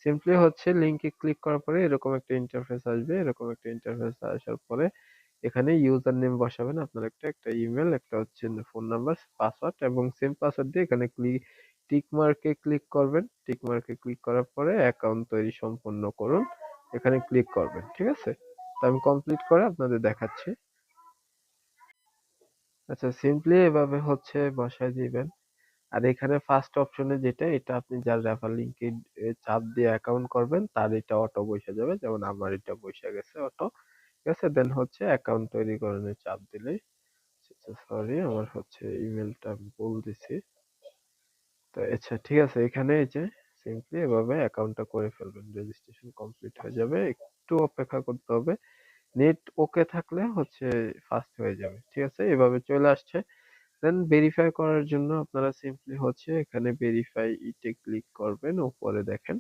Simply হচ্ছে লিংকে click করার পরে এরকম একটা ইন্টারফেস আসবে। এরকম একটা ইন্টারফেস আসার পরে এখানে ইউজার নেম বসাবেন আপনার, একটা ইমেল, একটা হচ্ছে ফোন নাম্বার, পাসওয়ার্ড, এবং সেম পাসওয়ার্ড দিয়ে এখানে টিক মার্কে ক্লিক করবেন। টিক মার্কে ক্লিক করার পরে অ্যাকাউন্ট তৈরি সম্পন্ন করুন, এখানে ক্লিক করবেন। ঠিক আছে, তো আমি কমপ্লিট করে আপনাদের দেখাচ্ছি। আচ্ছা, সিম্পলি এভাবে হচ্ছে বসায় দিবেন। আর এখানে ফার্স্ট অপশনে যেটা, এটা আপনি যার রেফার লিংকে চাপ দিয়ে অ্যাকাউন্ট করবেন তার এটা অটো বসে যাবে, যেমন আমার এটা বসে গেছে অটো। ঠিক আছে, দেন হচ্ছে অ্যাকাউন্ট তৈরিকরণে চাপ দিলেই, সরি আমার হচ্ছে ইমেলটা আমি ভুল দিছি। তো আচ্ছা ঠিক আছে, এখানে এই যে সিম্পলি এভাবে অ্যাকাউন্টটা করে ফেলবেন, রেজিস্ট্রেশন কমপ্লিট হয়ে যাবে। একটু অপেক্ষা করতে হবে, নেট ওকে থাকলে হচ্ছে ফাস্ট হয়ে যাবে। ঠিক আছে, এভাবে চলে আসছে। দেন ভেরিফাই করার জন্য আপনারা সিম্পলি হচ্ছে এখানে ভেরিফাই ইতে ক্লিক করবেন, উপরে দেখেন।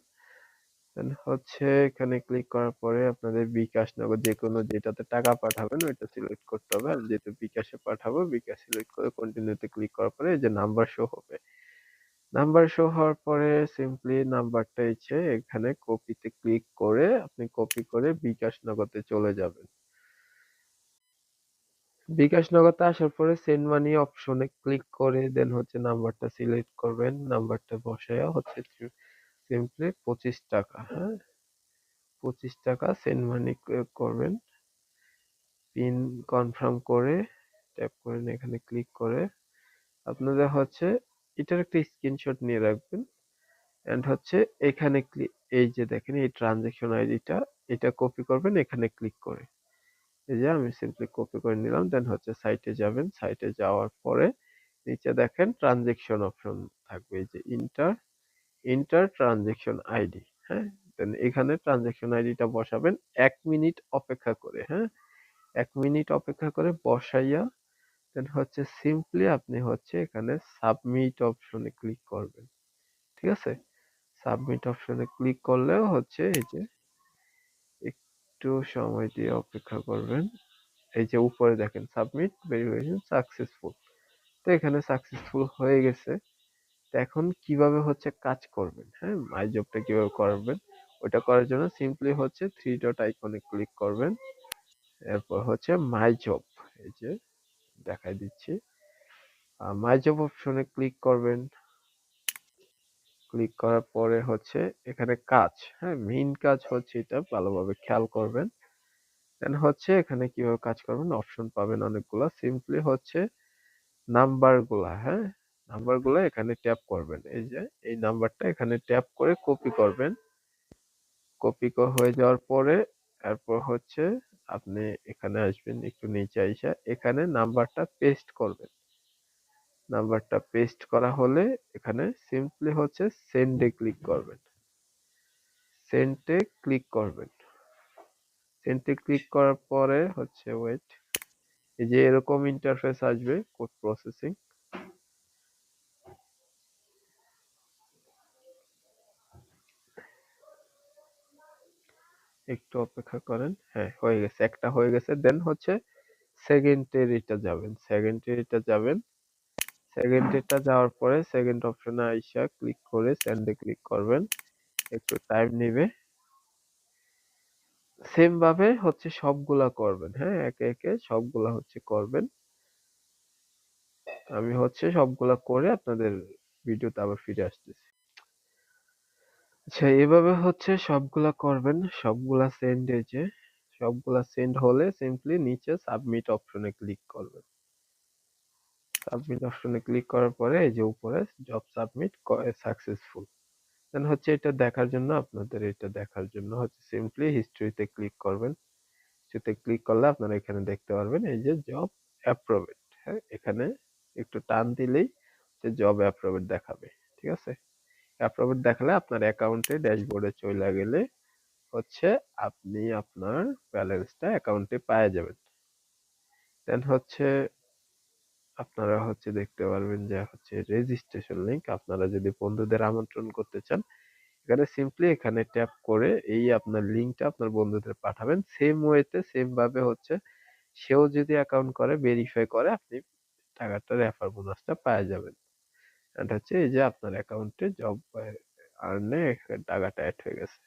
দেন হচ্ছে এখানে ক্লিক করার পরে আপনাদের বিকাশ, নগদ যে কোনো যেটাতে টাকা পাঠাবেন ওইটা সিলেক্ট করতে হবে। আমি যেহেতু বিকাশে পাঠাবো, বিকাশ সিলেক্ট করে কন্টিনিউতে ক্লিক করার পরে এই যে নাম্বার শো হবে। নাম্বার শো হওয়ার পরে সিম্পলি নাম্বারটা এসে এখানে কপিতে ক্লিক করে আপনি কপি করে বিকাশ নগদে চলে যাবেন। বিকাশ নগদে আসার পরে সেন্ড মানি অপশনে ক্লিক করে দেন হচ্ছে নাম্বারটা সিলেক্ট করবেন। নাম্বারটা বসায়া হচ্ছে সিম্পলি 25 টাকা, হ্যাঁ 25 টাকা সেন্ড মানি করবেন। পিন কনফার্ম করে ট্যাপ করেন, এখানে ক্লিক করে আপনাদের হচ্ছে এটার একটা স্ক্রিনশট নিয়ে রাখবেন। এন্ড হচ্ছে এখানে এই যে দেখেন এই ট্রানজেকশন আইডিটা, এটা কপি করবেন এখানে ক্লিক করে। এই যে আমি সিম্পলি কপি করে নিলাম। দেন হচ্ছে সাইটে যাবেন, সাইটে যাওয়ার পরে নিচে দেখেন ট্রানজেকশন অপশন থাকবে, এই যে ইন্টার ট্রানজেকশন আইডি। হ্যাঁ, দেন এখানে ট্রানজেকশন আইডিটা বসাবেন 1 মিনিট অপেক্ষা করে। হ্যাঁ, 1 মিনিট অপেক্ষা করে বসাইয়া দেন হচ্ছে সিম্পলি আপনি হচ্ছে এখানে সাবমিট অপশনে ক্লিক করবেন। ঠিক আছে, সাবমিট অপশনে ক্লিক করলেও হচ্ছে এই যে একটু সময় দিয়ে অপেক্ষা করবেন। এই যে উপরে দেখেন সাবমিট ভেরিফিকেশন সাকসেসফুল, তো এখানে সাকসেসফুল হয়ে গেছে। তো এখন কিভাবে হচ্ছে কাজ করবেন, হ্যাঁ মাই জবটা কিভাবে করবেন, ওটা করার জন্য সিম্পলি হচ্ছে থ্রি ডট আইকনে ক্লিক করবেন। এরপর হচ্ছে মাই জব, এই যে দেখাই দিচ্ছি, মাই জব অপশনে ক্লিক করবেন। ক্লিক করার পরে হচ্ছে এখানে কাজ, হ্যাঁ মেইন কাজ হচ্ছে এটা, ভালোভাবে খেয়াল করবেন। দেন হচ্ছে এখানে কিভাবে কাজ করবেন অপশন পাবেন অনেকগুলা। সিম্পলি হচ্ছে নাম্বার গুলা, হ্যাঁ নাম্বার গুলা এখানে ট্যাপ করবেন। এই যে এই নাম্বারটা এখানে ট্যাপ করে কপি করবেন। কপি হয়ে যাওয়ার পরে এরপর হচ্ছে আপনি এখানে আসবেন, একটু নিচে আইসা এখানে নাম্বারটা পেস্ট করবেন। নাম্বারটা পেস্ট করা হলে এখানে সিম্পলি হচ্ছে সেন্ডে ক্লিক করবেন। সেন্ডে ক্লিক করবেন। সেন্ডে ক্লিক করার পরে হচ্ছে ওয়েট, এই যে এরকম ইন্টারফেস আসবে, কোড প্রসেসিং। একটু অপেক্ষা করেন, হ্যাঁ হয়ে গেছে, একটা হয়ে গেছে। দেন হচ্ছে সেকেন্ডারিটা যাবেন, সেকেন্ডারিটা যাবেন। সেকেন্ডারিটা যাওয়ার পরে সেকেন্ড অপশনে আইসা ক্লিক করে সেন্ডে ক্লিক করবেন, একটু টাইম নেবে। সেম ভাবে হচ্ছে সবগুলা করবেন, হ্যাঁ একে একে সবগুলা হচ্ছে করবেন। আমি হচ্ছে সবগুলা করে আপনাদের ভিডিওতে আবার ফিরে আসতেছি। আচ্ছা, এভাবে হচ্ছে সবগুলা করবেন, সবগুলা সেন্ড, এই যে সবগুলা সেন্ড হলে সিম্পলি নিচে সাবমিট অপশনে ক্লিক করবেন। সাবমিট অপশনে ক্লিক করার পরে এই যে উপরে জব সাবমিট সাকসেসফুল। দেন হচ্ছে এটা দেখার জন্য আপনাদের, এটা দেখার জন্য হচ্ছে সিম্পলি হিস্ট্রিতে ক্লিক করবেন। হিস্ট্রিতে ক্লিক করলে আপনারা এখানে দেখতে পারবেন এই যে জব অ্যাপ্রুভড। হ্যাঁ, এখানে একটু টান দিলেই যে জব অ্যাপ্রুভড দেখাবে। ঠিক আছে, অ্যাপ্রুভড দেখালে আপনার অ্যাকাউন্টে ড্যাশবোর্ডে চলে গেলে হচ্ছে আপনি আপনার ব্যালেন্সটা অ্যাকাউন্টে পেয়ে যাবেন। দেন হচ্ছে আপনারা হচ্ছে দেখতে পারবেন যে হচ্ছে রেজিস্ট্রেশন লিংক, আপনারা যদি বন্ধুদের আমন্ত্রণ করতে চান এখানে সিম্পলি এখানে ট্যাপ করে এই আপনার লিংকটা আপনার বন্ধুদের পাঠাবেন। সেম ওয়েতে সেম ভাবে হচ্ছে সেও যদি অ্যাকাউন্ট করে ভেরিফাই করে আপনি টাকাটা রেফার বোনাসটা পেয়ে যাবেন। এটা হচ্ছে এই যে আপনার অ্যাকাউন্টে জব আর্নে টাকাটা অ্যাড হয়ে গেছে।